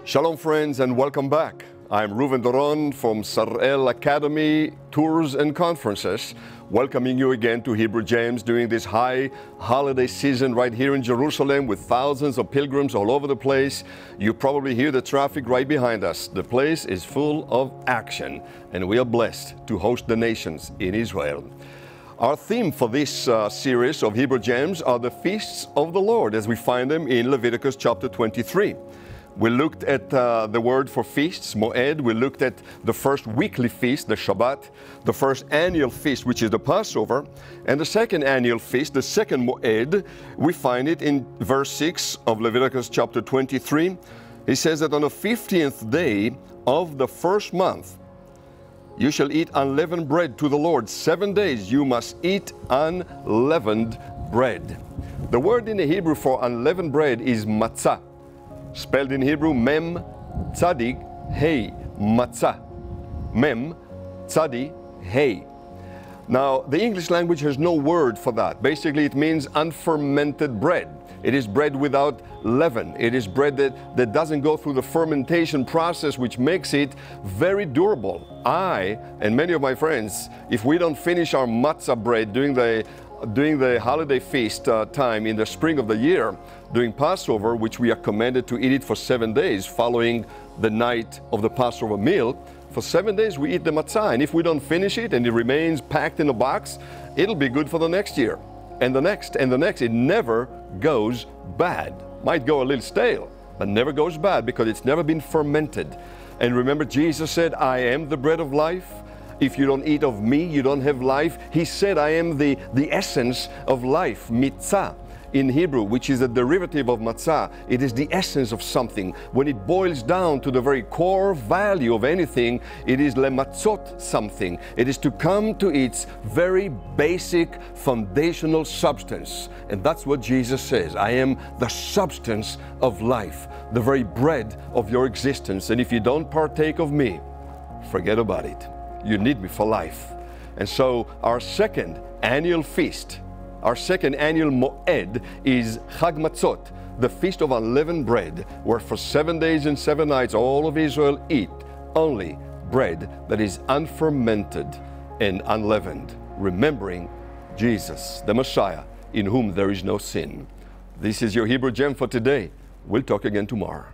Shalom friends and welcome back. I'm Reuven Doron from Sar-El Academy Tours and Conferences, welcoming you again to Hebrew Gems during this high holiday season right here in Jerusalem with thousands of pilgrims all over the place. You probably hear the traffic right behind us. The place is full of action and we are blessed to host the nations in Israel. Our theme for this series of Hebrew Gems are the feasts of the Lord as we find them in Leviticus chapter 23. We looked at the word for feasts, Moed. We looked at the first weekly feast, the Shabbat, the first annual feast, which is the Passover, and the second annual feast, the second Moed. We find it in verse 6 of Leviticus chapter 23. It says that on the 15th day of the first month, you shall eat unleavened bread to the Lord. 7 days you must eat unleavened bread. The word in the Hebrew for unleavened bread is matzah. Spelled in Hebrew, Mem, Tzadik, Hey, Matzah. Mem, Tzadik, Hey. Now, the English language has no word for that. Basically, it means unfermented bread. It is bread without leaven. It is bread that doesn't go through the fermentation process, which makes it very durable. I and many of my friends, if we don't finish our matzah bread during the holiday feast time in the spring of the year, during Passover, which we are commanded to eat it for 7 days following the night of the Passover meal, for 7 days we eat the matzah, and if we don't finish it and it remains packed in a box, it'll be good for the next year, and the next, and the next. It never goes bad. Might go a little stale, but never goes bad because it's never been fermented. And remember, Jesus said, I am the bread of life. If you don't eat of me, you don't have life. He said, I am the essence of life, mitzah in Hebrew, which is a derivative of matzah. It is the essence of something. When it boils down to the very core value of anything, it is lematzot something. It is to come to its very basic foundational substance. And that's what Jesus says. I am the substance of life, the very bread of your existence. And if you don't partake of me, forget about it. You need me for life. And so our second annual feast, our second annual Moed is Chag Matzot, the Feast of Unleavened Bread, where for 7 days and 7 nights all of Israel eat only bread that is unfermented and unleavened, remembering Jesus, the Messiah, in whom there is no sin. This is your Hebrew Gem for today. We'll talk again tomorrow.